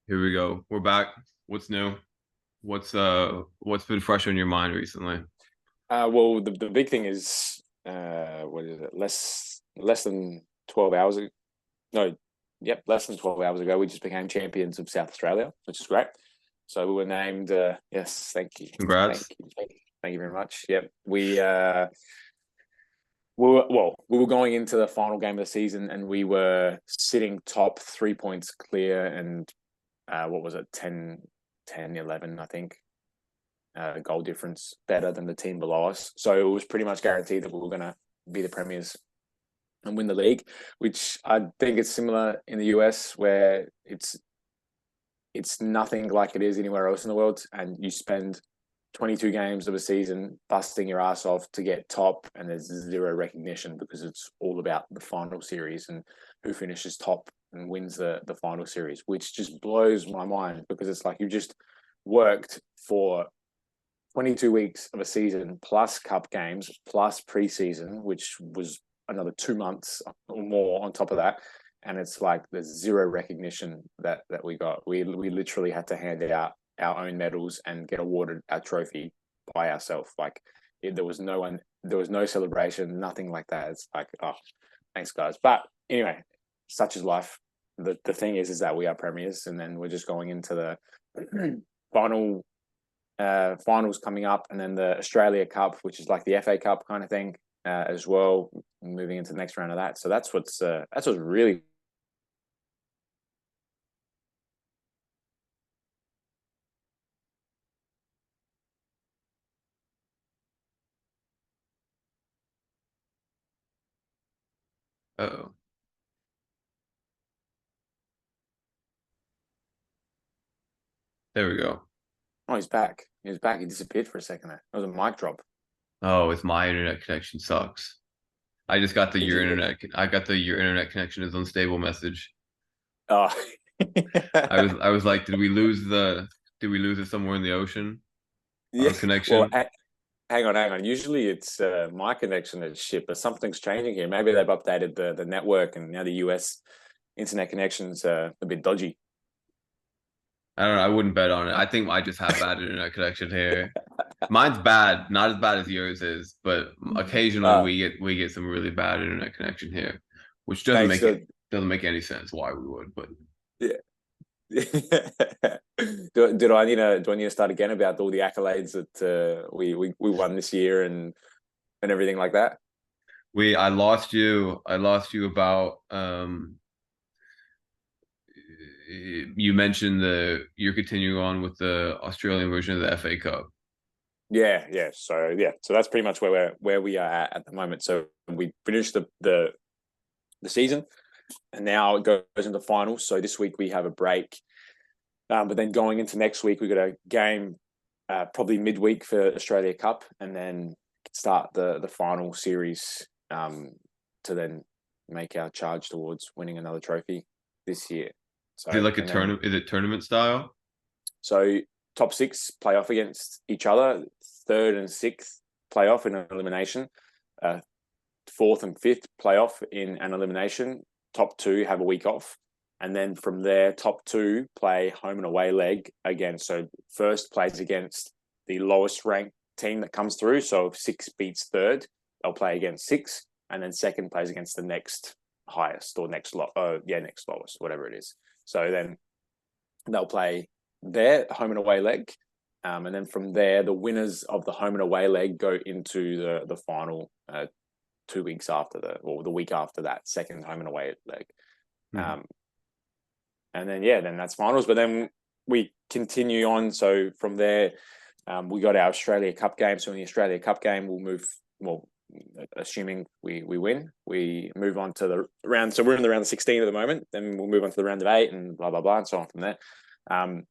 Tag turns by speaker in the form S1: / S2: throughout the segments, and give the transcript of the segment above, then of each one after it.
S1: Here we go. We're back. What's new? What's been fresh on your mind recently?
S2: Well, the big thing is what is it? Less than 12 hours ago. No, yep, less than 12 hours ago, we just became champions of South Australia, which is great. So we were named. Yes,
S1: Congrats.
S2: thank you very much. Yep, we were going into the final game of the season, and we were sitting top 3 points clear, and what was it, 11, I think, goal difference better than the team below us. So it was pretty much guaranteed that we were going to be the premiers and win the league, which I think is similar in the US, where it's nothing like it is anywhere else in the world, and you spend 22 games of a season busting your ass off to get top, and there's zero recognition because it's all about the final series and who finishes top and wins the final series, which just blows my mind because it's like you just worked for 22 weeks of a season plus cup games plus preseason, which was another 2 months or more on top of that. And it's like there's zero recognition that we got. We literally had to hand out our own medals and get awarded our trophy by ourselves. Like there was no one, there was no celebration, nothing like that. It's like, oh, thanks guys. But anyway, such is life. The thing is that we are premiers, and then we're just going into the final finals coming up, and then the Australia Cup, which is like the FA Cup kind of thing, as well. Moving into the next round of that, so that's what's really.
S1: Oh, there we go.
S2: Oh, he's back. He was back. He disappeared for a second there. It was a mic drop.
S1: Oh, it's my internet connection sucks. I just got the
S2: Did
S1: your
S2: you hear?
S1: internet. I got the your internet connection is unstable message.
S2: Oh,
S1: I was like, did we lose it somewhere in the ocean?
S2: yeah.
S1: Our
S2: Well,
S1: connection.
S2: hang on. Usually it's my connection is shit, but something's changing here. Maybe they've updated the network, and now the US internet connection's a bit dodgy.
S1: I don't know. I wouldn't bet on it. I think I just have bad internet connection here. Mine's bad, not as bad as yours is, but occasionally
S2: Uh,
S1: we get some really bad internet connection here, which
S2: thanks to
S1: doesn't make any sense why we would, but
S2: yeah. Do I need to start again about all the accolades that we won this year and everything like that?
S1: we I lost you about you mentioned the you're continuing on with the Australian version of the FA Cup.
S2: Yeah. So that's pretty much where we are at the moment. So we finished the season, and now it goes into finals. So this week we have a break, but then going into next week we got a game, probably midweek for Australia Cup, and then start the final series, to then make our charge towards winning another trophy this year.
S1: Is it
S2: So
S1: like a
S2: and then
S1: tournament? Is it tournament style?
S2: so top six play off against each other. Third and sixth play off in an elimination. Uh, Fourth and fifth playoff in an elimination. Top two have a week off. And then from there, top two play home and away leg again. So first plays against the lowest ranked team that comes through. So if six beats third, they'll play against six. And then second plays against the next highest or next lowest, whatever it is. So then they'll play their home and away leg. And then from there, the winners of the home and away leg go into the final, 2 weeks after the week after that second home and away leg.
S1: Hmm.
S2: Um, and then then that's finals. But then we continue on. So from there, we got our Australia Cup game. So in the Australia Cup game, we'll move. Well, assuming we win, we move on to the round. So we're in the round of 16 at the moment. Then we'll move on to the round of 8 and blah blah blah and so on from there. Um,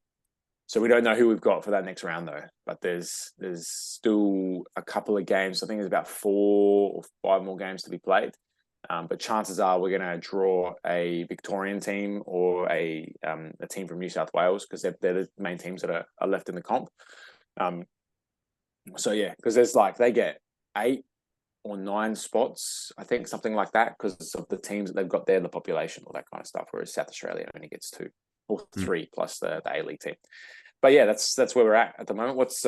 S2: so we don't know who we've got for that next round though. But there's still a couple of games. I think there's about 4 or 5 more games to be played. But chances are we're going to draw a Victorian team or a team from New South Wales, because they're the main teams that are left in the comp. Um, so yeah, because there's like they get 8 or 9 spots, I think, something like that, because of the teams that they've got there, the population, all that kind of stuff. Whereas South Australia only gets 2. or
S1: Hmm.
S2: 3 plus the A-League team. But yeah, that's where we're at the moment. What's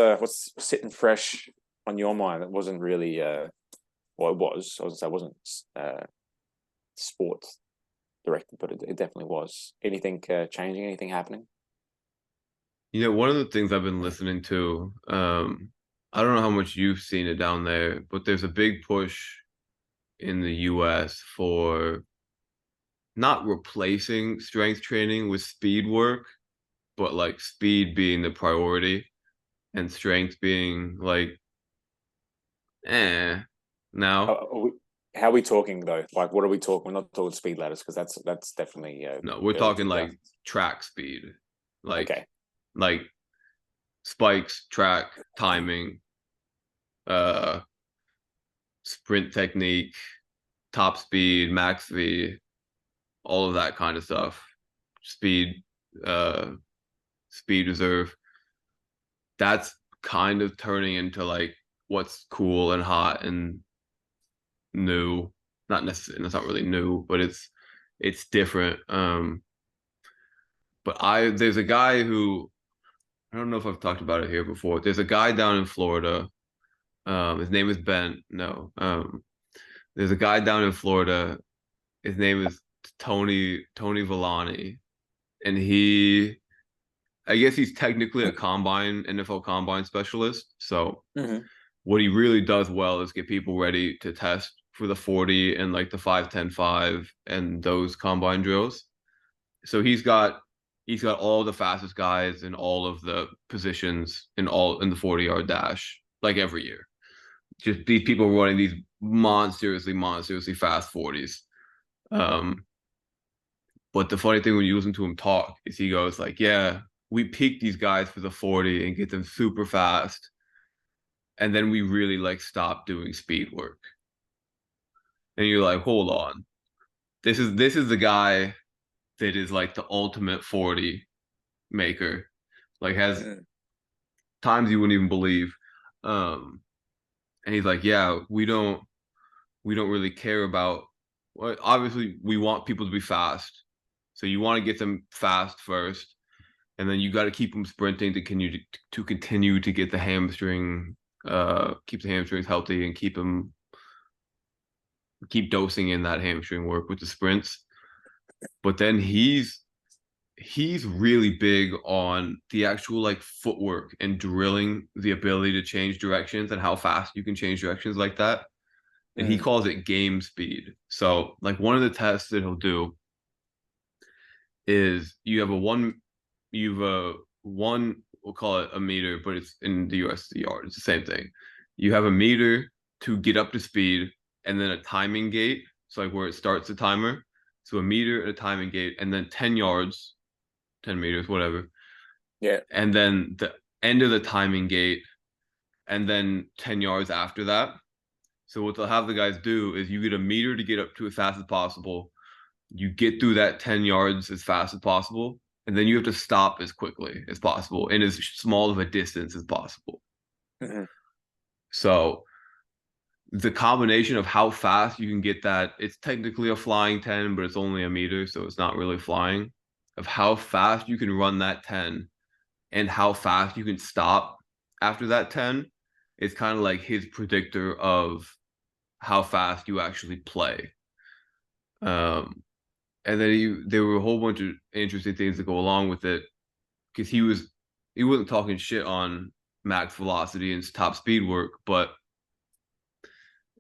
S2: sitting fresh on your mind? It wasn't really well, it was. I was gonna say it wasn't sports directed, but it definitely was. Anything changing? Anything happening?
S1: You know, one of the things I've been listening to, I don't know how much you've seen it down there, but there's a big push in the US for not replacing strength training with speed work, but like speed being the priority and strength being like, now.
S2: How are we talking though? Like, what are we talking? We're not talking speed ladders because that's definitely
S1: No, we're
S2: early
S1: talking like
S2: 2000s.
S1: track speed, like
S2: Okay.
S1: like spikes, track, timing, uh, sprint technique, top speed, max speed, all of that kind of stuff. Speed, uh, speed reserve. That's kind of turning into like what's cool and hot and new. Not necessarily, it's not really new, but it's different. But there's a guy who I don't know if I've talked about it here before. There's a guy down in Florida. His name is Ben. No, there's a guy down in Florida. His name is Tony Villani, and I guess he's technically a combine NFL combine specialist. So
S2: Hmm.
S1: what he really does well is get people ready to test for the 40 and like the 5-10-5 and those combine drills. So he's got all the fastest guys in all of the positions in the 40-yard dash like every year. Just these people running these monstrously fast 40s. Um, but the funny thing when you listen to him talk is he goes like, "Yeah, we peak these guys for the 40 and get them super fast, and then we really like stop doing speed work." And you're like, "Hold on, this is the guy that is like the ultimate 40 maker, like has
S2: Hmm.
S1: times you wouldn't even believe." Um, and he's like, "Yeah, we don't really care about. Well, obviously, we want people to be fast, so you want to get them fast first, and then you got to keep them sprinting to continue to get the hamstring, keep the hamstrings healthy and keep dosing in that hamstring work with the sprints. But then he's really big on the actual like footwork and drilling the ability to change directions and how fast you can change directions like that. And he
S2: Hmm.
S1: calls it game speed. So like one of the tests that he'll do is you have a one, we'll call it a meter, but it's in the US the yard. It's the same thing. You have a meter to get up to speed and then a timing gate. So like where it starts the timer. So a meter and a timing gate, and then 10 yards, 10 meters, whatever.
S2: Yeah.
S1: And then the end of the timing gate, and then 10 yards after that. So what they'll have the guys do is you get a meter to get up to as fast as possible. You get through that 10 yards as fast as possible, and then you have to stop as quickly as possible in as small of a distance as possible.
S2: Hmm.
S1: So the combination of how fast you can get that, it's technically a flying 10, but it's only a meter, so it's not really flying. Of how fast you can run that 10 and how fast you can stop after that 10 is kind of like his predictor of how fast you actually play. Um, and then there were a whole bunch of interesting things that go along with it because he wasn't talking shit on max velocity and top speed work, but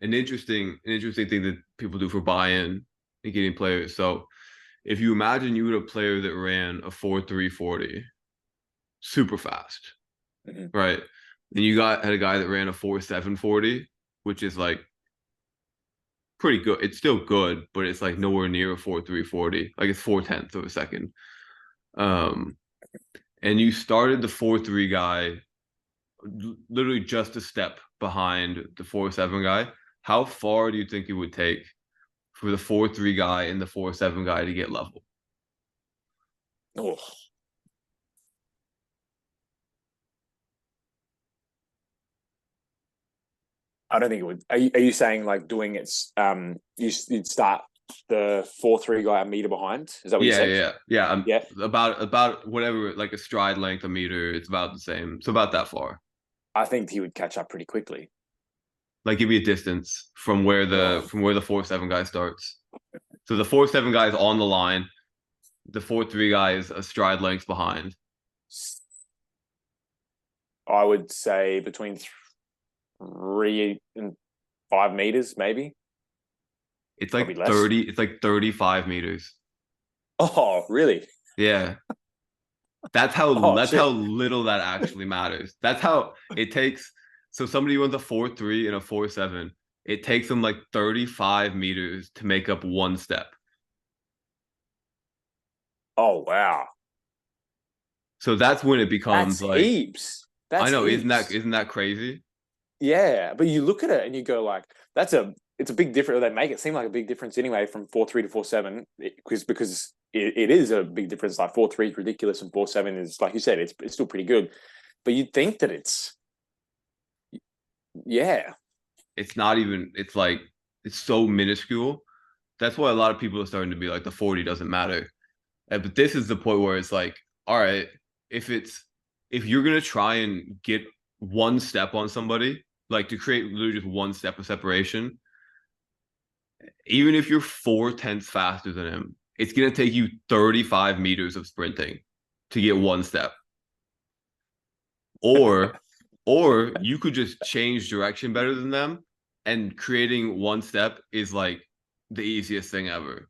S1: an interesting thing that people do for buy-in and getting players. So if you imagine you had a player that ran a 4.340 super fast,
S2: Hmm.
S1: right? And had a guy that ran a 4.740, which is like pretty good. It's still good, but it's like nowhere near a 4.340. Like it's 4/10 of a second. Um, and you started the 4.3 guy literally just a step behind the 4.7 guy. How far do you think it would take for the 4.3 guy and the 4.7 guy to get level?
S2: Oh, I don't think it would. Are you saying like doing it? You'd start the 4-3 guy a meter behind. Is that what you said?
S1: Yeah.
S2: Yeah.
S1: About whatever, like a stride length, a meter. It's about the same. It's about that far.
S2: I think he would catch up pretty quickly.
S1: Like give you a distance from where the 4-7 guy starts. So the 4-7 guy is on the line. The 4-3 guy is a stride length behind.
S2: I would say between 3 and 5 meters, maybe.
S1: It's like
S2: Probably less.
S1: 30. It's like 35 meters.
S2: Oh, really?
S1: Yeah. That's how
S2: Shit.
S1: little that actually matters. That's how it takes. So somebody runs a 4-3 and a 4-7. It takes them like 35 meters to make up one step.
S2: Oh, wow.
S1: So that's when it becomes
S2: That's
S1: like
S2: heaps. That's
S1: I know,
S2: heaps.
S1: isn't that crazy?
S2: Yeah, but you look at it and you go like, it's a big difference. They make it seem like a big difference anyway from 4-3 to 4-7 because it is a big difference. Like 4-3 is ridiculous and 4-7 is, like you said, it's still pretty good. But you'd think that yeah.
S1: It's not even. It's like it's so minuscule. That's why a lot of people are starting to be like the 40 doesn't matter. But this is the point where it's like, all right, if you're gonna try and get one step on somebody, like to create literally just one step of separation, even if you're 4/10 faster than him, it's gonna take you 35 meters of sprinting to get one step. Or you could just change direction better than them, and creating one step is like the easiest thing ever.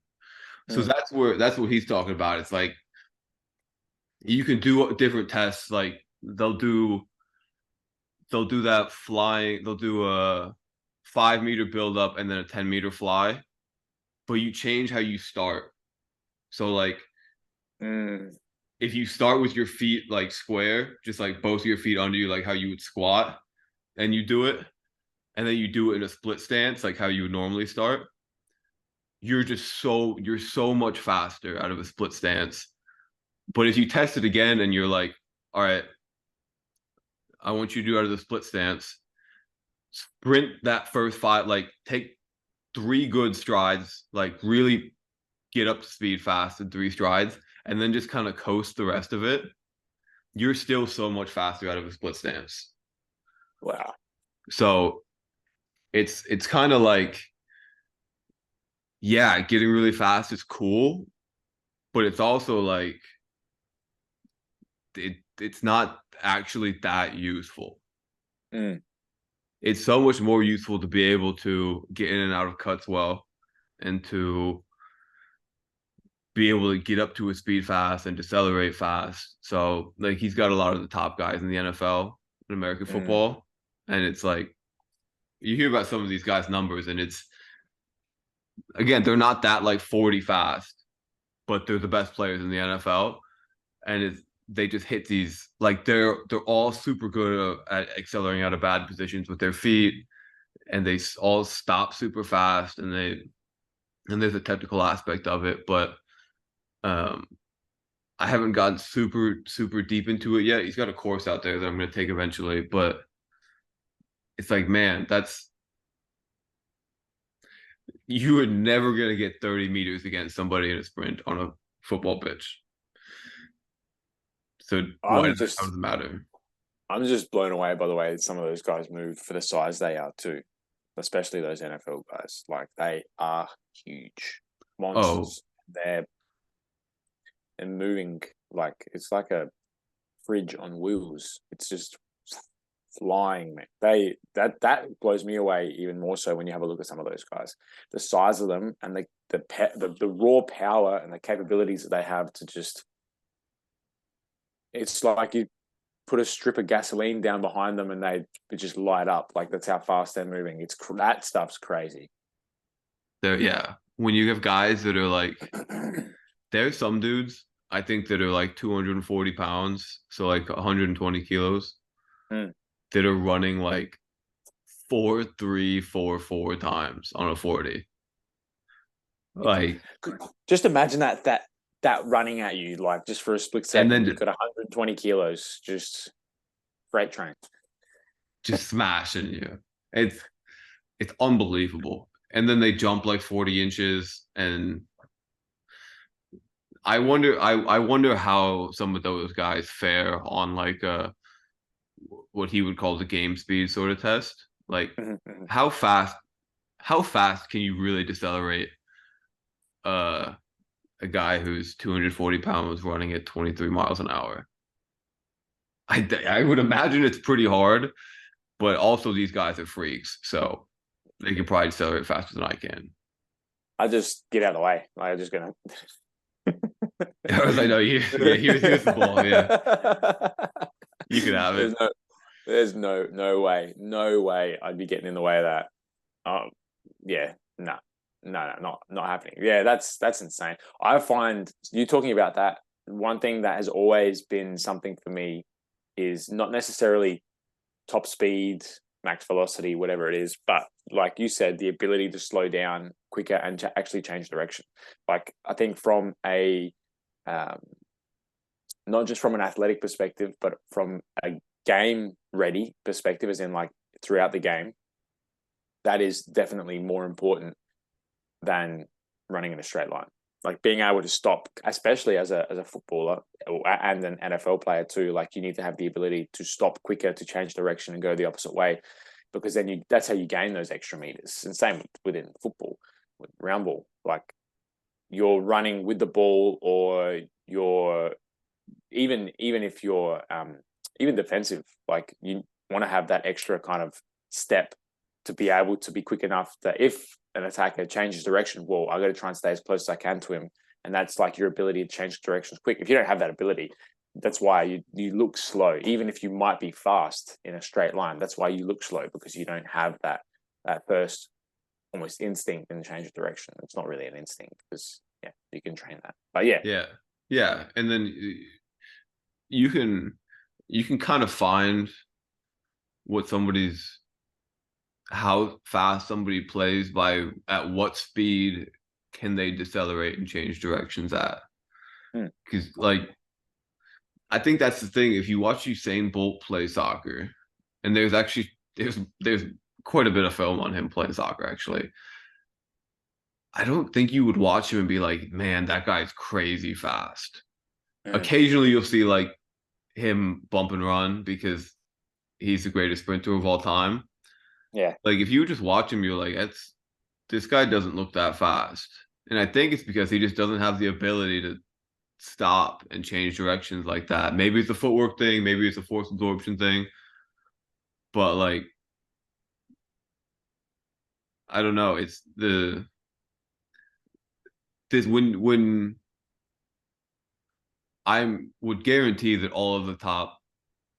S1: So that's what he's talking about. It's like you can do different tests. Like they'll do that flying. They'll do a 5 meter build up and then a 10 meter fly, but you change how you start. So like if you start with your feet like square, just like both of your feet under you, like how you would squat, and you do it, and then you do it in a split stance, like how you would normally start, you're so much faster out of a split stance. But if you test it again and you're like, all right, I want you to do out of the split stance, sprint that first 5, like take 3 good strides, like really get up to speed fast in 3 strides, and then just kind of coast the rest of it, you're still so much faster out of a split stance.
S2: Wow.
S1: So it's kind of like, yeah, getting really fast is cool, but it's also like it's not actually that useful. It's so much more useful to be able to get in and out of cuts well, and to be able to get up to a speed fast and decelerate fast. So like he's got a lot of the top guys in the NFL in American football, and it's like you hear about some of these guys' numbers, and it's again they're not that like 40 fast, but they're the best players in the NFL, and they just hit these like they're all super good at accelerating out of bad positions with their feet, and they all stop super fast, and there's a technical aspect of it, but I haven't gotten super deep into it yet. He's got a course out there that I'm going to take eventually, but it's like, man, you are never going to get 30 meters against somebody in a sprint on a football pitch. So how does it matter?
S2: I'm just blown away by the way some of those guys move for the size they are too, especially those NFL guys. Like they are huge monsters. They're moving like it's like a fridge on wheels. It's just flying, man. That blows me away even more so when you have a look at some of those guys, the size of them and the raw power and the capabilities that they have to just. It's like you put a strip of gasoline down behind them and they just light up. Like that's how fast they're moving. That stuff's crazy.
S1: Yeah, when you have guys that are like, there's some dudes I think that are like 240 pounds, so like 120 kilos, that are running like 4.3, 4.4 times on a 40. Like,
S2: just imagine that running at you, like just for a split second, and then you've got 120 kilos, just freight train,
S1: just smashing you. It's unbelievable. and then they jump like 40 inches. And I wonder how some of those guys fare on like what he would call the game speed sort of test. Like
S2: Mhm, mhm.
S1: how fast how fast can you really decelerate uh a guy who's 240 pounds running at 23 miles an hour? I would imagine it's pretty hard, but also these guys are freaks, so they can probably decelerate faster than I can.
S2: I just get out of the way. Like, I'm just gonna.
S1: As I know you, yeah, here's the ball. Yeah, you could have
S2: There's
S1: it.
S2: no, no way, no way I'd be getting in the way of that. Yeah, no, not happening. Yeah, that's insane. I find you talking about that. One thing that has always been something for me is not necessarily top speed, max velocity, whatever it is, but like you said, the ability to slow down quicker and to actually change direction. Like I think from a um, not just from an athletic perspective, but from a game ready perspective, as in like throughout the game, that is definitely more important than running in a straight line. Like being able to stop, especially as a footballer and an NFL player too. Like you need to have the ability to stop quicker, to change direction and go the opposite way, because then that's how you gain those extra meters. And same within football, with round ball. Like you're running with the ball, or you're even if you're even defensive, like you want to have that extra kind of step to be able to be quick enough that if an attacker changes direction, well, I got to try and stay as close as I can to him. And that's like your ability to change directions quick. If you don't have that ability, that's why you look slow, even if you might be fast in a straight line. That's why you look slow, because you don't have that first almost instinct in the change of direction. It's not really an instinct, because yeah, you can train that. But yeah,
S1: Yeah, yeah, and then you can kind of find what somebody's how fast somebody plays by at what speed can they decelerate and change directions at.
S2: hmm.
S1: Because like I think that's the thing. If you watch Usain Bolt play soccer, and there's quite a bit of film on him playing soccer actually. I don't think you would watch him and be like, man, that guy's crazy fast.
S2: Hmm.
S1: Occasionally you'll see like him bump and run because he's the greatest sprinter of all time.
S2: Yeah.
S1: Like if you just watch him, you're like, it's this guy doesn't look that fast. And I think it's because he just doesn't have the ability to stop and change directions like that. Maybe it's a footwork thing, maybe it's a force absorption thing, but like I don't know. It's the this when I would guarantee that all of the top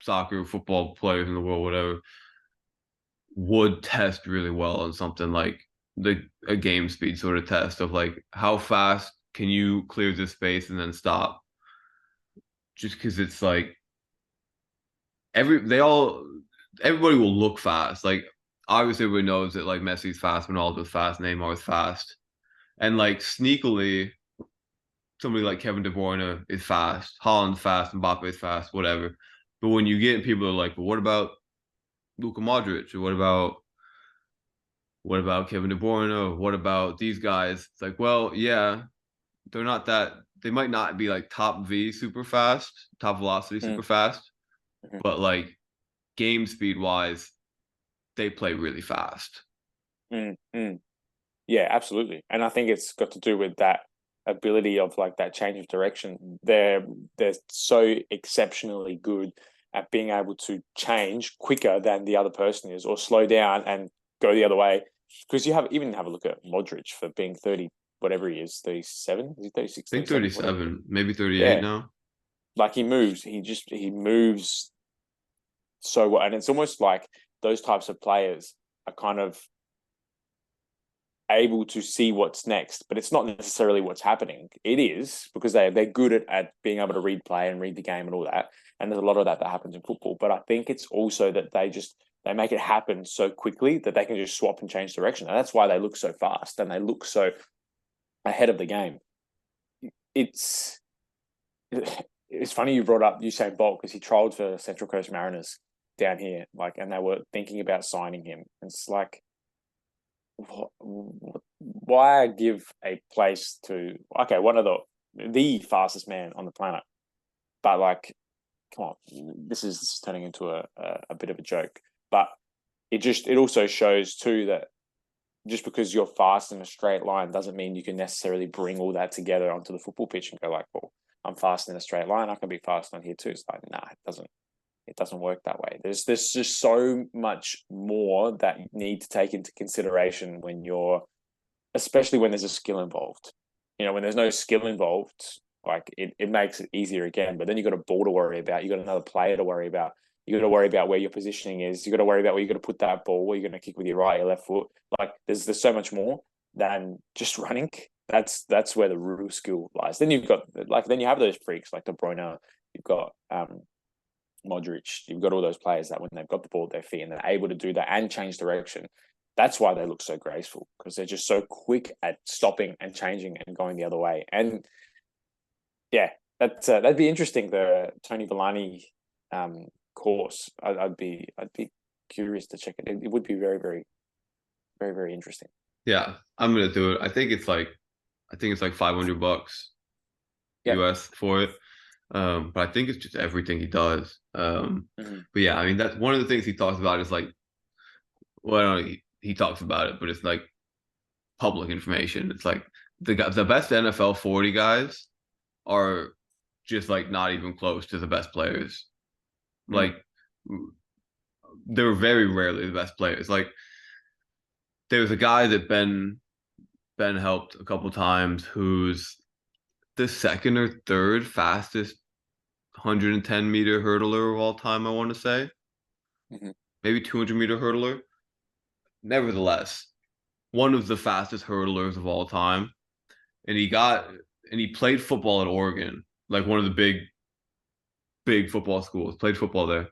S1: soccer, football players in the world, whatever, would test really well on something like the a game speed sort of test of like how fast can you clear this space and then stop. Just because it's like everybody will look fast. Like obviously everybody knows that like Messi's fast, Ronaldo's fast, Neymar's fast, and like sneakily somebody like Kevin De Bruyne is fast, Haaland's fast, Mbappe is fast, whatever. But when you get people are like, but what about Luka Modric or what about Kevin De Bruyne or what about these guys? It's like, well, yeah, they're not that. They might not be like top V super fast, top velocity
S2: Mm-hmm.
S1: super fast, but like game speed wise, they play really fast.
S2: Mm-hmm. Yeah, absolutely. And I think it's got to do with that ability of like that change of direction. They're so exceptionally good at being able to change quicker than the other person is, or slow down and go the other way. Because you have a look at Modric for being 30, whatever he is, 37, is he 36,
S1: I think
S2: 37, whatever.
S1: 37, maybe 38
S2: Yeah.
S1: now.
S2: Like he moves so well. And it's almost like those types of players are kind of able to see what's next, but it's not necessarily what's happening. It is because they're good at being able to read play and read the game and all that. And there's a lot of that happens in football. But I think it's also that they make it happen so quickly that they can just swap and change direction. And that's why they look so fast and they look so ahead of the game. It's it's funny you brought up Usain Bolt, because he trialled for Central Coast Mariners down here, like, and they were thinking about signing him. And it's like, why give a place to one of the fastest man on the planet, but like, come on, this is turning into a bit of a joke. But it also shows too that just because you're fast in a straight line doesn't mean you can necessarily bring all that together onto the football pitch and go like, well, I'm fast in a straight line, I can be fast on here too. It's like, nah, it doesn't work that way. There's just so much more that you need to take into consideration when you're, especially when there's a skill involved. When there's no skill involved, like it makes it easier again. But then you've got a ball to worry about. You've got another player to worry about. You got to worry about where your positioning is. You got to worry about where you're going to put that ball, where you're going to kick with your right, your left foot. Like there's so much more than just running. That's where the real skill lies. Then you've got then you have those freaks like De Bruyne. You've got Modric. You've got all those players that when they've got the ball at their feet and they're able to do that and change direction, that's why they look so graceful, because they're just so quick at stopping and changing and going the other way. And yeah, that'd be interesting. The Tony Villani course. I'd be curious to check it. It would be very, very, very, very interesting.
S1: Yeah, I'm gonna do it. I think it's like $500 US for it. But I think it's just everything he does. But yeah, I mean, that's one of the things he talks about is like, well, he talks about it, but it's like public information. It's like the best NFL 40 guys are just like not even close to the best players. Like they're very rarely the best players. Like there's a guy that Ben helped a couple times who's the second or third fastest 110-meter hurdler of all time, I want to say. Maybe 200-meter hurdler. Nevertheless, one of the fastest hurdlers of all time. And he played football at Oregon, like one of the big football schools, played football there.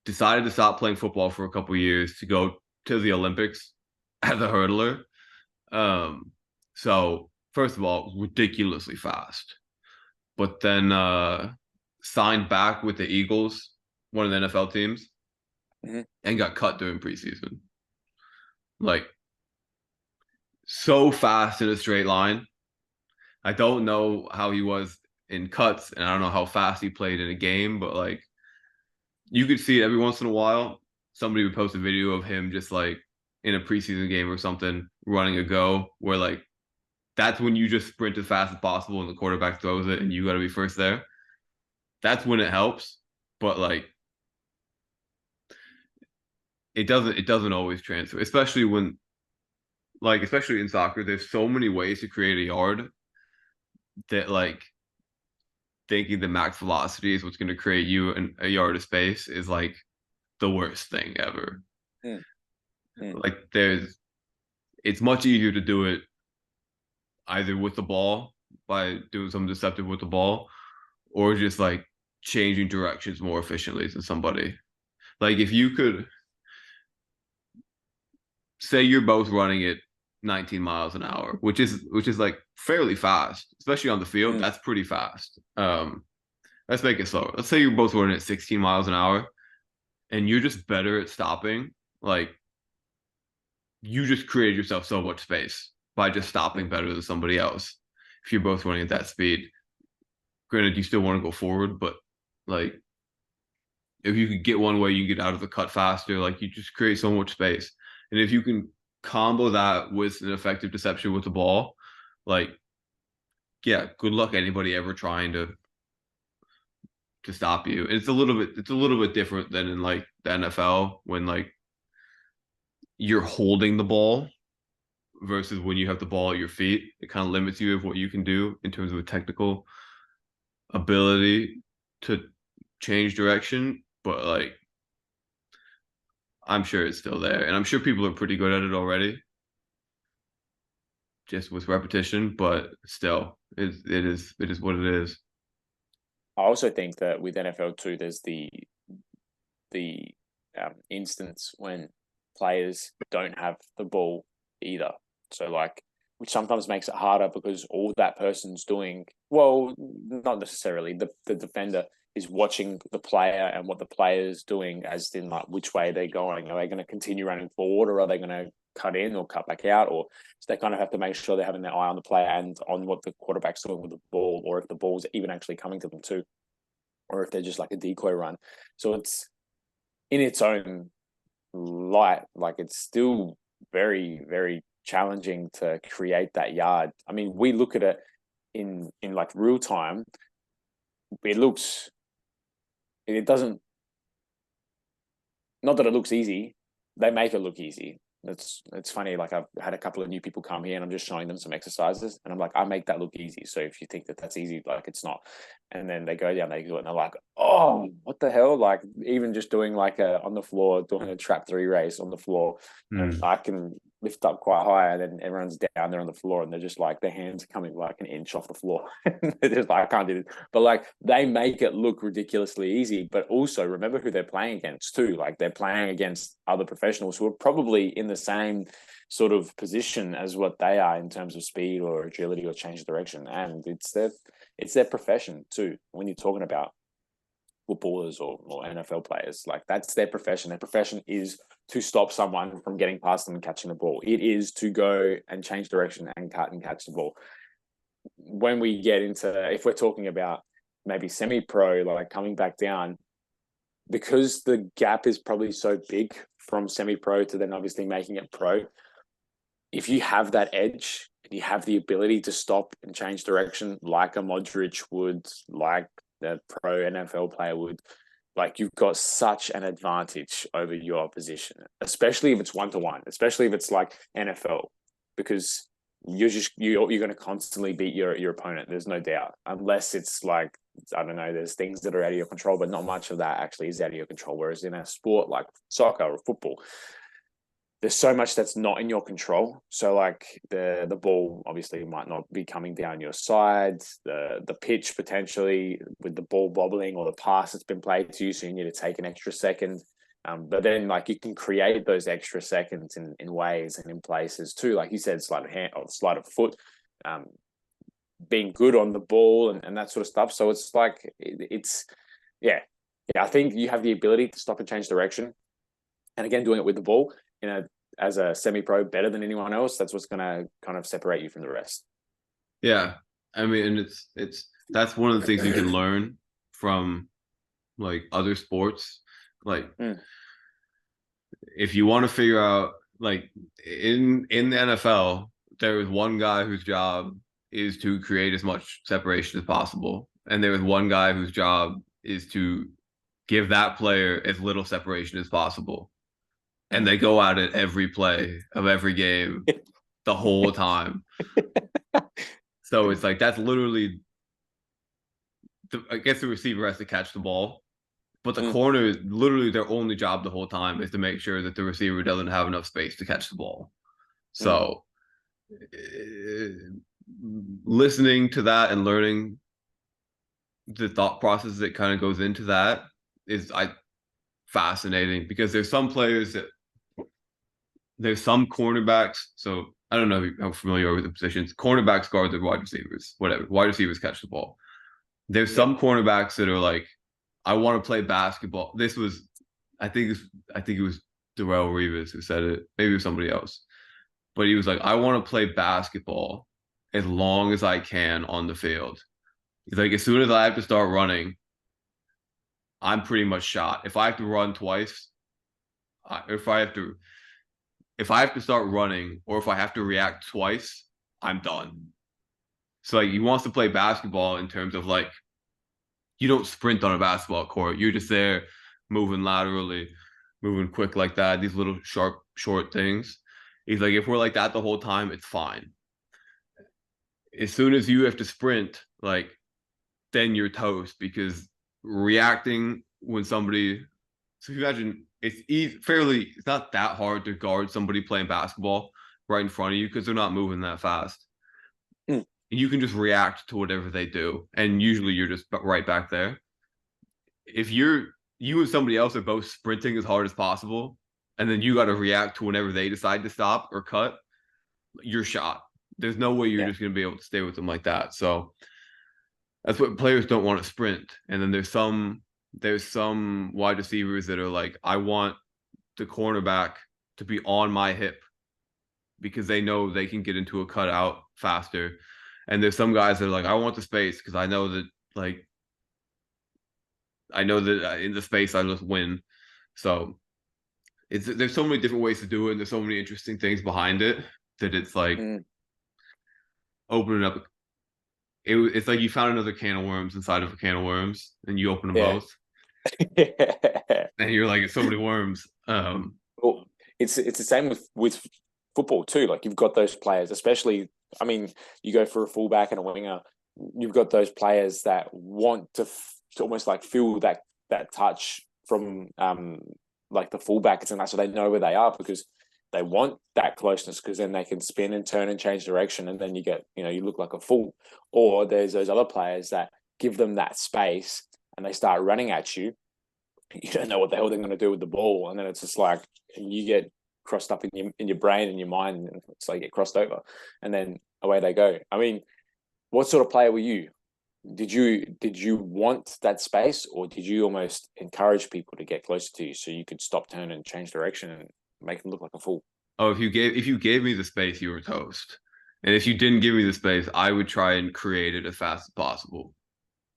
S1: Decided to stop playing football for a couple years to go to the Olympics as a hurdler. So first of all, ridiculously fast. But then signed back with the Eagles, one of the NFL teams, and got cut during preseason. Like, so fast in a straight line. I don't know how he was in cuts, and I don't know how fast he played in a game, but like, you could see it every once in a while. Somebody would post a video of him just like in a preseason game or something, running a go, where like, that's when you just sprint as fast as possible and the quarterback throws it and you got to be first there. That's when it helps. But like, it doesn't always transfer, especially when, like, especially in soccer, there's so many ways to create a yard that like thinking the max velocity is what's going to create you a yard of space is like the worst thing ever. Like it's much easier to do it either with the ball by doing something deceptive with the ball, or just like changing directions more efficiently than somebody. Like if you could say you're both running at 19 miles an hour, which is like fairly fast, especially on the field. That's pretty fast. Let's make it slower. Let's say you're both running at 16 miles an hour and you're just better at stopping. Like you just created yourself so much space by just stopping better than somebody else. If you're both running at that speed, granted, you still want to go forward, but like if you could get one way, you get out of the cut faster. Like you just create so much space. And if you can combo that with an effective deception with the ball, like, yeah, good luck anybody ever trying to stop you. And it's a little bit different than in like the NFL when like you're holding the ball versus when you have the ball at your feet. It kind of limits you of what you can do in terms of a technical ability to change direction. But like, I'm sure it's still there, and I'm sure people are pretty good at it already, just with repetition. But still, it is what it is.
S2: I also think that with NFL too, there's the instance when players don't have the ball either. So like, which sometimes makes it harder because all that person's doing, well, not necessarily. The defender is watching the player and what the player is doing, as in like which way they're going. Are they going to continue running forward, or are they going to cut in or cut back out, or so they kind of have to make sure they're having their eye on the player and on what the quarterback's doing with the ball, or if the ball's even actually coming to them too, or if they're just like a decoy run. So it's in its own light, like it's still very, very challenging to create that yard. I mean, we look at it in like real time. It doesn't, not that it looks easy, they make it look easy. It's funny, like I've had a couple of new people come here and I'm just showing them some exercises and I'm like, I make that look easy, so if you think that that's easy, like it's not. And then they go down, they do it and they're like, oh, what the hell, like even just doing like on the floor, doing a trap 3 race on the floor, and I can lift up quite high and then everyone's down there on the floor and they're just like, their hands are coming like an inch off the floor. They're just like, I can't do this. But like they make it look ridiculously easy, but also remember who they're playing against too. Like they're playing against other professionals who are probably in the same sort of position as what they are in terms of speed or agility or change of direction. And it's their profession too. When you're talking about footballers or NFL players, like that's their profession. Their profession is to stop someone from getting past them and catching the ball. It is to go and change direction and cut and catch the ball. When we get into, if we're talking about maybe semi-pro, like coming back down, because the gap is probably so big from semi-pro to then obviously making it pro, if you have that edge and you have the ability to stop and change direction like a Modric would, like the pro NFL player would, like you've got such an advantage over your opposition, especially if it's 1-to-1, especially if it's like NFL, because you're going to constantly beat your opponent. There's no doubt, unless it's like, I don't know, there's things that are out of your control, but not much of that actually is out of your control. Whereas in a sport like soccer or football, there's so much that's not in your control. So like the ball obviously might not be coming down your side, the pitch potentially with the ball bobbling, or the pass that's been played to you, so you need to take an extra second. But then like you can create those extra seconds in ways and in places too. Like you said, sleight of hand or sleight of foot, being good on the ball and that sort of stuff. So it's like, yeah, I think you have the ability to stop and change direction. And again, doing it with the ball as a semi-pro better than anyone else, that's what's going to kind of separate you from the rest.
S1: Yeah. I mean, that's one of the things you can learn from like other sports. Like if you want to figure out, like in the NFL, there is one guy whose job is to create as much separation as possible. And there is one guy whose job is to give that player as little separation as possible. And they go at it every play of every game the whole time. So it's like, that's literally, I guess the receiver has to catch the ball, but the corner is literally their only job the whole time is to make sure that the receiver doesn't have enough space to catch the ball. So listening to that and learning the thought process that kind of goes into that is fascinating, because there's some players that, there's some cornerbacks. So I don't know how familiar you are with the positions. Cornerbacks guard the wide receivers, whatever. Wide receivers catch the ball. There's some cornerbacks that are like, I want to play basketball. This was, I think it was Darrelle Revis who said it. Maybe it was somebody else. But he was like, I want to play basketball as long as I can on the field. He's like, as soon as I have to start running, I'm pretty much shot. If I have to run twice, if I have to start running, or if I have to react twice, I'm done. So like, he wants to play basketball in terms of like, you don't sprint on a basketball court. You're just there moving laterally, moving quick like that, these little sharp, short things. He's like, if we're like that the whole time, it's fine. As soon as you have to sprint, like, then you're toast, because reacting when somebody, so if you imagine, it's not that hard to guard somebody playing basketball right in front of you, because they're not moving that fast. You can just react to whatever they do, and usually you're just right back there. If you and somebody else are both sprinting as hard as possible, and then you got to react to whenever they decide to stop or cut, you're shot. There's no way you're just going to be able to stay with them like that. So that's what players don't want to sprint. And then there's some wide receivers that are like, I want the cornerback to be on my hip because they know they can get into a cutout faster. And there's some guys that are like, I want the space because I know that like in the space I just win. So there's so many different ways to do it, and there's so many interesting things behind it that it's like
S2: Mm.
S1: opening up. It's like you found another can of worms inside of a can of worms, and you open them
S2: Yeah.
S1: both, and you're like, it's so many worms.
S2: Well, it's the same with football too. Like you've got those players, especially. I mean, you go for a fullback and a winger. You've got those players that want to almost like feel that touch from like the fullbacks, and that's so they know where they are because they want that closeness because then they can spin and turn and change direction, and then you get you look like a fool. Or there's those other players that give them that space and they start running at you. You don't know what the hell they're going to do with the ball, and then it's just like you get crossed up in your brain and your mind, and it's like get crossed over, and then away they go. I mean, what sort of player were you? Did you want that space, or did you almost encourage people to get closer to you so you could stop, turn, and change direction and make them look like a fool?
S1: Oh, if you gave me the space, you were toast. And if you didn't give me the space, I would try and create it as fast as possible.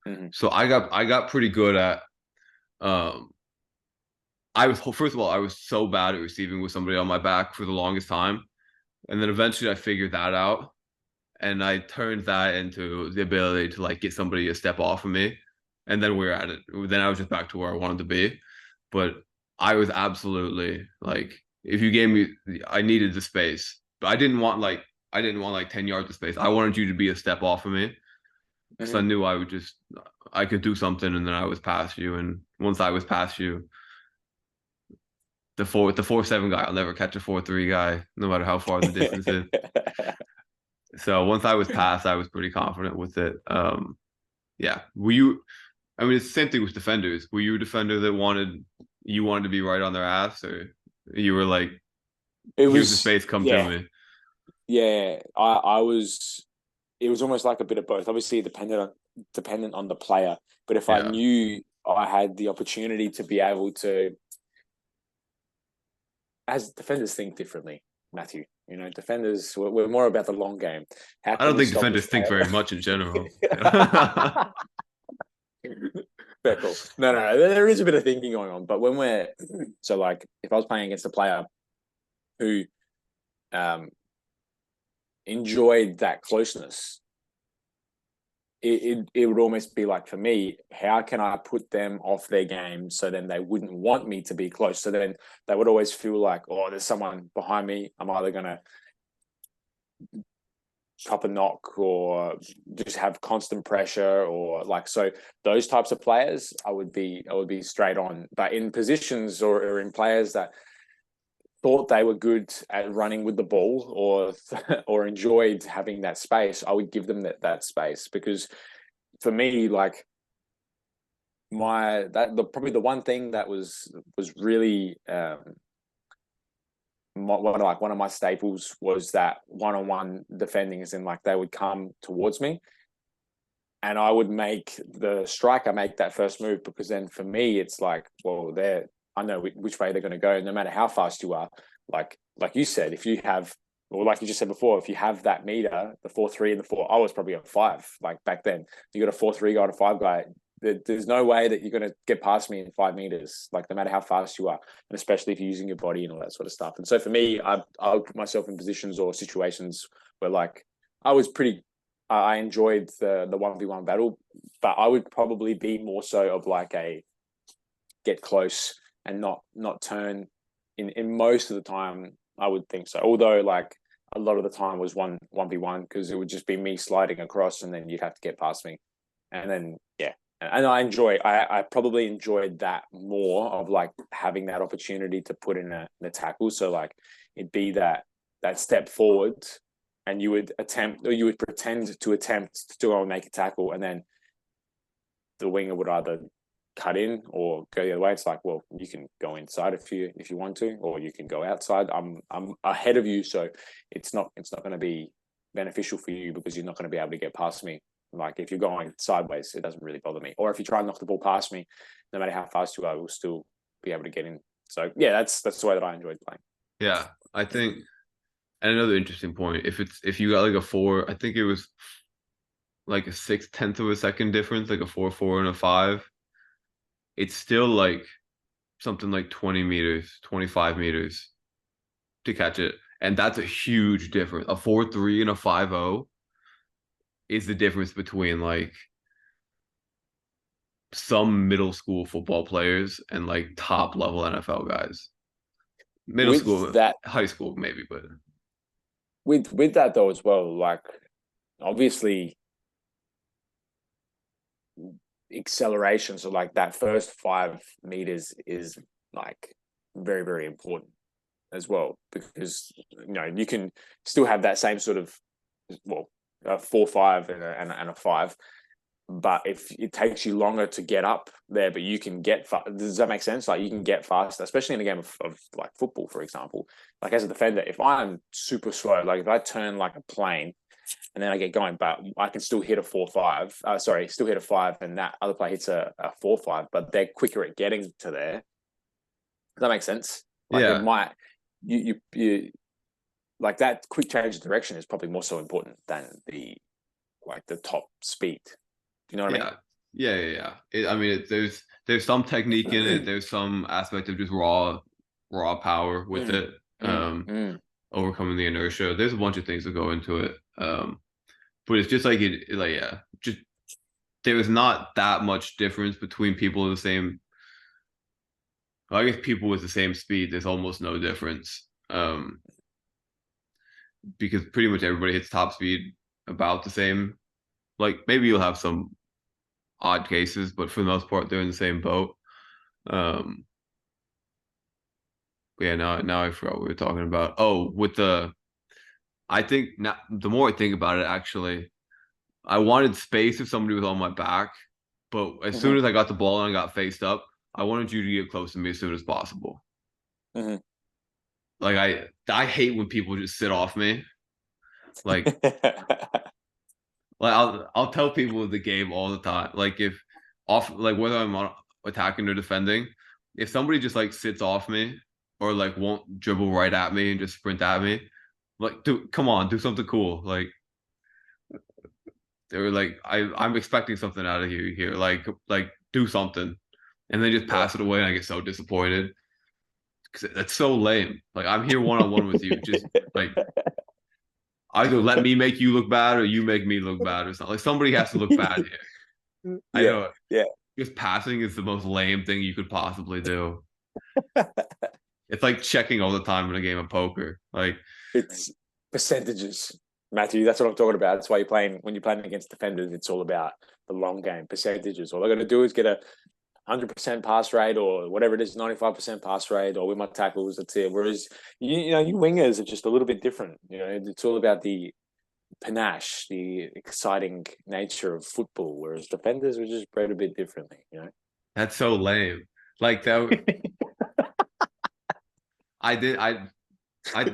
S2: Mm-hmm.
S1: So I got pretty good at um I was first of all, I was so bad at receiving with somebody on my back for the longest time. And then eventually I figured that out, and I turned that into the ability to like get somebody a step off of me. And then we are at it. Then I was just back to where I wanted to be. But I was absolutely like, if you gave me, I needed the space, but I didn't want like 10 yards of space. I wanted you to be a step off of me because I
S2: Mm-hmm.
S1: knew I could do something, and then I was past you. And once I was past you, the 4-7 guy, I'll never catch a 4-3 guy, no matter how far the distance is. So once I was past, I was pretty confident with it. Yeah. Were you? I mean, it's the same thing with defenders. Were you a defender that you wanted to be right on their ass, or you were like,
S2: It
S1: here's the
S2: was,
S1: space, come to
S2: yeah,
S1: me?
S2: yeah. I was. It was almost like a bit of both. Obviously, dependent on the player. But if I
S1: Yeah.
S2: knew I had the opportunity to be able to, as defenders think differently, Matthew. Defenders we're more about the long game. How
S1: I
S2: can
S1: don't
S2: we
S1: think
S2: stop this
S1: defenders think
S2: player?
S1: very much in general.
S2: Fair call. No, there is a bit of thinking going on. But when we're so like, if I was playing against a player who um enjoyed that closeness, it would almost be like, for me, how can I put them off their game so then they wouldn't want me to be close? So then they would always feel like, oh, there's someone behind me. I'm either going to chop a knock or just have constant pressure, or like, so those types of players I would be straight on. But in positions or in players that thought they were good at running with the ball, or enjoyed having that space, I would give them that space, because for me, like, probably the one thing that was really one of my staples was that one-on-one defending, is in like they would come towards me and I would make the striker make that first move, because then for me it's like, well, I know which way they're going to go, no matter how fast you are. Like you said, if you have, or like you just said before, if you have that meter, the 4-3 and the 4, I was probably a 5. Like back then, you got a 4-3 guy and a 5 guy. There's no way that you're going to get past me in 5 meters, like no matter how fast you are, and especially if you're using your body and all that sort of stuff. And so for me, I would put myself in positions or situations where, like, I was pretty. I enjoyed the 1v1 battle, but I would probably be more so of like a get close and not turn. In most of the time, I would think so. Although, like, a lot of the time was 1v1, because it would just be me sliding across, and then you'd have to get past me, and then yeah. And I probably enjoyed that more, of like having that opportunity to put in a tackle. So like, it'd be that step forward, and you would attempt, or you would pretend to attempt to go and make a tackle, and then the winger would either cut in or go the other way. It's like, well, you can go inside if you want to, or you can go outside. I'm ahead of you, so it's not going to be beneficial for you, because you're not going to be able to get past me. Like, if you're going sideways, it doesn't really bother me. Or if you try and knock the ball past me, no matter how fast you are, we'll still be able to get in. So yeah, that's the way that I enjoyed playing.
S1: Yeah, I think And another interesting point, if you got like a four, I think it was like a 6/10 of a second difference, like a 4-4 and a 5, it's still like something like 20 meters, 25 meters to catch it. And that's a huge difference. A 4-3 and a 5-0 is the difference between like some middle school football players and like top level NFL guys. Middle
S2: With
S1: school,
S2: that,
S1: high school maybe, but
S2: with that though as well, like obviously acceleration, so like that first 5 meters is like very, very important as well, because you can still have that same sort of, well, a 4-5 and a 5, but if it takes you longer to get up there, but you can get does that make sense? Like you can get faster, especially in a game of like football, for example. Like as a defender, if I'm super slow, like if I turn like a plane and then I get going, but I can still hit a 4-5. Still hit a 5, and that other player hits a 4-5, but they're quicker at getting to there. Does that make sense? Like it
S1: yeah.
S2: might you like that quick change of direction is probably more so important than the top speed. Do you know what I mean?
S1: Yeah. I mean, there's some technique in it. There's some aspect of just raw power with
S2: Mm,
S1: it.
S2: mm, mm.
S1: Overcoming the inertia. There's a bunch of things that go into it. But it's just like like yeah, just there is not that much difference between people of the same. Well, I guess people with the same speed, there's almost no difference. Because pretty much everybody hits top speed about the same. Like maybe you'll have some odd cases, but for the most part, they're in the same boat. Um, but yeah, now I forgot what we were talking about. Oh, I think now the more I think about it, actually, I wanted space if somebody was on my back, but as soon
S2: Hmm.
S1: as I got the ball and I got faced up, I wanted you to get close to me as soon as possible.
S2: Hmm.
S1: Like I hate when people just sit off me. Like I'll tell people the game all the time. Like if off like whether I'm attacking or defending, if somebody just like sits off me or like won't dribble right at me and just sprint at me, like come on, do something cool. Like they were like I'm expecting something out of you here. Like do something. And they just
S2: Yeah.
S1: pass it away and I get so disappointed. Cause that's so lame. Like I'm here one on one with you. Just like either let me make you look bad or you make me look bad or something. Like somebody has to look bad here. I
S2: Yeah.
S1: know
S2: Yeah.
S1: just passing is the most lame thing you could possibly do. It's like checking all the time in a game of poker. Like,
S2: It's percentages, Matthew. That's what I'm talking about. That's why when you're playing against defenders, it's all about the long game percentages. All I got to do is get a 100% pass rate or whatever it is, 95% pass rate, or with my tackles, that's it. Whereas you wingers are just a little bit different. It's all about the panache, the exciting nature of football. Whereas defenders are just bred a bit differently.
S1: that's so lame. Like that, I did. I.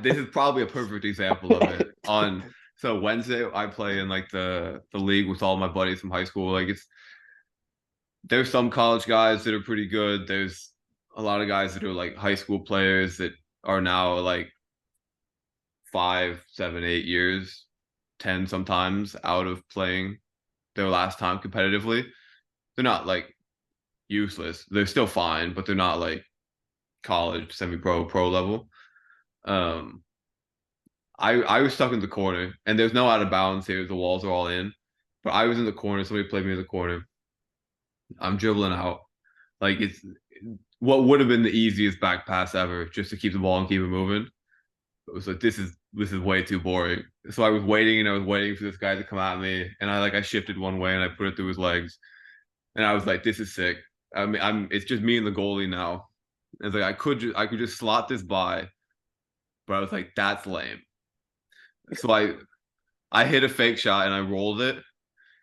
S1: This is probably a perfect example of it. So Wednesday, I play in like the league with all my buddies from high school. Like there's some college guys that are pretty good. There's a lot of guys that are like high school players that are now like 5, 7, 8 years, 10 sometimes out of playing their last time competitively. They're not like useless. They're still fine, but they're not like college, semi-pro, pro level. Um, I was stuck in the corner, and there's no out of bounds here. The walls are all in, but I was in the corner. Somebody played me in the corner. I'm dribbling out. Like it's what would have been the easiest back pass ever, just to keep the ball and keep it moving. It was like this is way too boring. So I was waiting and I was waiting for this guy to come at me, and I shifted one way and I put it through his legs, and I was like, this is sick. I mean, it's just me and the goalie now. It's like I could just slot this by, but I was like, that's lame. So I hit a fake shot and I rolled it,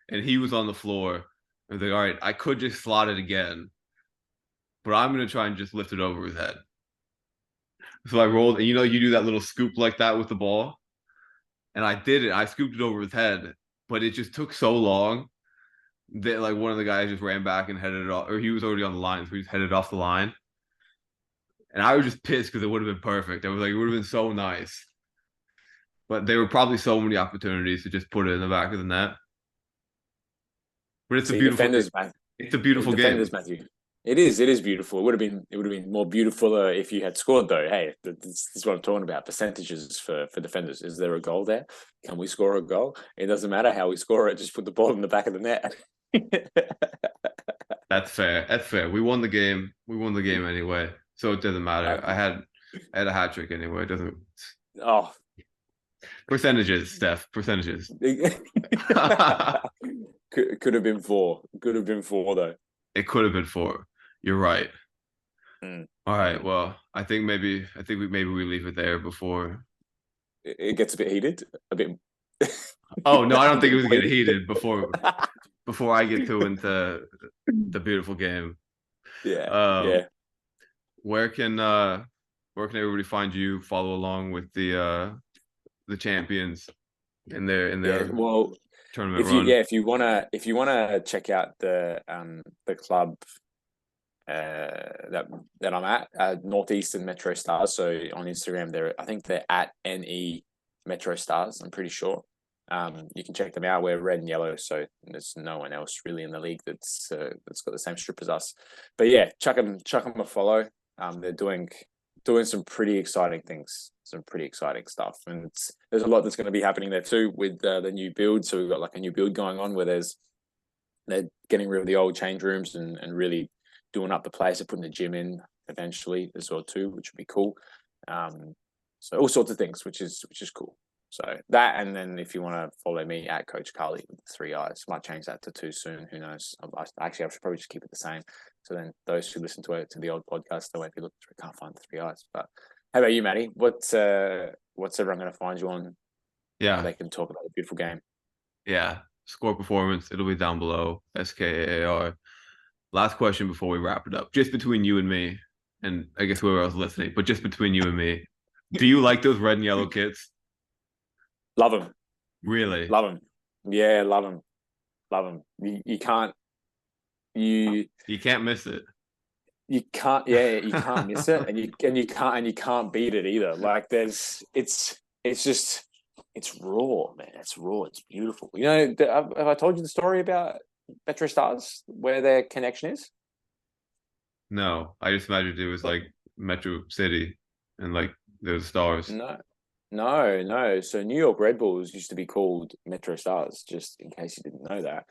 S1: and he was on the floor. I was like, all right, I could just slot it again, but I'm gonna try and just lift it over his head. So I rolled, and you do that little scoop like that with the ball, and I did it. I scooped it over his head, but it just took so long that like one of the guys just ran back and headed it off, or he was already on the line, so he just headed off the line. And I was just pissed because it would have been perfect. I was like, it would have been so nice. but there were probably so many opportunities to just put it in the back of the net. But it's a
S2: See,
S1: beautiful, it's a beautiful game.
S2: defenders, Matthew. It is beautiful. It would have been more beautiful if you had scored though. Hey, this is what I'm talking about. Percentages for defenders. Is there a goal there? Can we score a goal? It doesn't matter how we score it. Just put the ball in the back of the net.
S1: That's fair. That's fair. We won the game. We won the game anyway, so it doesn't matter. I had a hat trick anyway. It doesn't.
S2: Oh,
S1: Percentages, Steph. Percentages.
S2: could have been four. Could have been four though.
S1: It could have been four. You're right.
S2: Mm.
S1: All right. Well, I think we leave it there before.
S2: It gets a bit heated. A bit.
S1: Oh no, I don't think it was getting heated before I get too into the beautiful game.
S2: Yeah. Yeah.
S1: Where can everybody find you? Follow along with the champions in their
S2: well,
S1: tournament run.
S2: if you wanna check out the club that I'm at, Northeastern Metro Stars. So on Instagram, I think they're at NE Metro Stars. I'm pretty sure. You can check them out. We're red and yellow, so there's no one else really in the league that's got the same strip as us. But yeah, chuck them a follow. They're doing some pretty exciting things, some pretty exciting stuff, and there's a lot that's going to be happening there too with the new build. So we've got like a new build going on where they're getting rid of the old change rooms and really doing up the place and putting the gym in eventually as well too, which would be cool. So all sorts of things, which is cool. So that, and then if you want to follow me at Coach Carly with 3 eyes, might change that to 2 soon. Who knows? I should probably just keep it the same. So then those who listen to the old podcast, they won't be looking through, can't find the 3 eyes. But how about you, Matty? What's everyone going to find you on?
S1: Yeah,
S2: they can talk about the beautiful game.
S1: Yeah, Score Performance. It'll be down below. SKAAR. Last question before we wrap it up, just between you and me, and I guess whoever else is listening, but just between you and me, do you like those red and yellow kits?
S2: Love them.
S1: Really?
S2: Love them. Yeah, love them. Love them. You can't. You
S1: can't miss it.
S2: You can't. Yeah, you can't miss it, and you can't beat it either. Like it's raw, man. It's raw. It's beautiful. You know, have I told you the story about Metro Stars, where their connection is?
S1: No, I just imagined it was like Metro City and like those stars.
S2: No. So New York Red Bulls used to be called Metro Stars, just in case you didn't know that.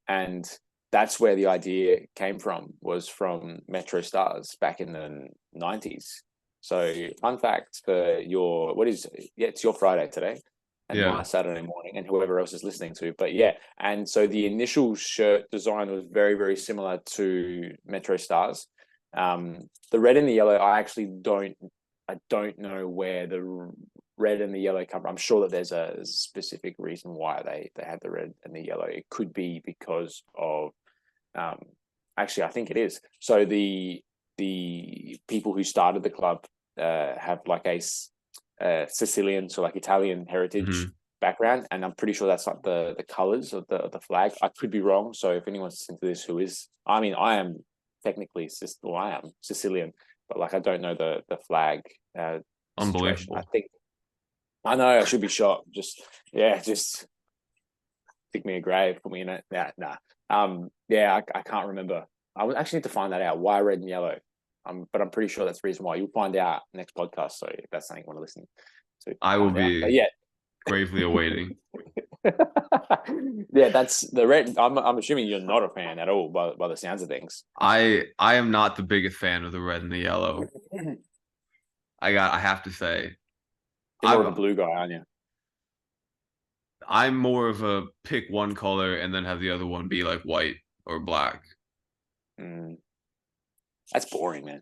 S2: And that's where the idea came from, was from Metro Stars back in the 90s. So fun fact for it's your Friday today and my Saturday morning and whoever else is listening to. But yeah, and so the initial shirt design was very, very similar to Metro Stars. The red and the yellow, I don't know where the red and the yellow come from. I'm sure that there's a specific reason why they had the red and the yellow. It could be because of actually, I think it is. So the people who started the club have like a Sicilian, so like Italian heritage background, and I'm pretty sure that's like the colors of the flag. I could be wrong. So if anyone's listening to this who is, I am technically I am Sicilian, but like I don't know the flag.
S1: Unbelievable.
S2: I know I should be shot. Just dig me a grave, put me in it. Nah. I can't remember. I would actually need to find that out. Why red and yellow? But I'm pretty sure that's the reason why. You'll find out next podcast. So if that's something you want to listen to,
S1: I will be gravely awaiting.
S2: Yeah, that's the red. I'm assuming you're not a fan at all by the sounds of things.
S1: I am not the biggest fan of the red and the yellow. I have to say.
S2: You're more of a blue guy, aren't you?
S1: I'm more of a pick one color and then have the other one be like white or black.
S2: That's boring, man.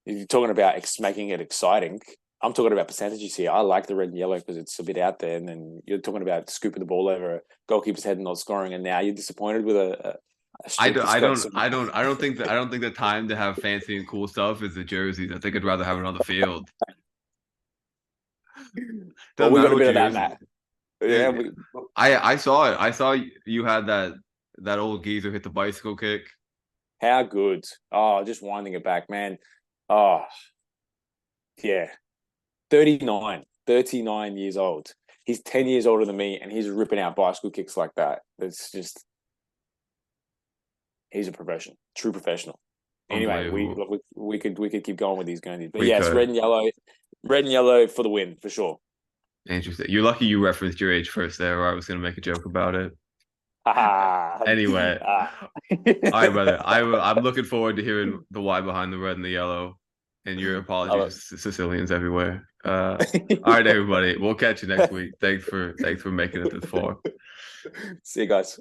S2: If you're talking about making it exciting, I'm talking about percentages here. I like the red and yellow because it's a bit out there, and then you're talking about scooping the ball over a goalkeeper's head and not scoring, and now you're disappointed with
S1: I don't think the time to have fancy and cool stuff is the jerseys. I think I'd rather have it on the field.
S2: Well, we got a bit of that, Matt. Yeah,
S1: I saw it. I saw you had that old geezer hit the bicycle kick.
S2: How good! Oh, just winding it back, man. Oh, yeah. 39 years old. he's 10 years older than me, and he's ripping out bicycle kicks like that. It's just he's a professional, true professional. Anyway, we could keep going with these Guernseys, but yes, red and yellow for the win for sure.
S1: Interesting. You're lucky you referenced your age first there, or I was going to make a joke about it. Anyway, all right, brother. I'm looking forward to hearing the why behind the red and the yellow, and your apologies to Sicilians everywhere. All right, everybody. We'll catch you next week. Thanks for making it this far.
S2: See you guys.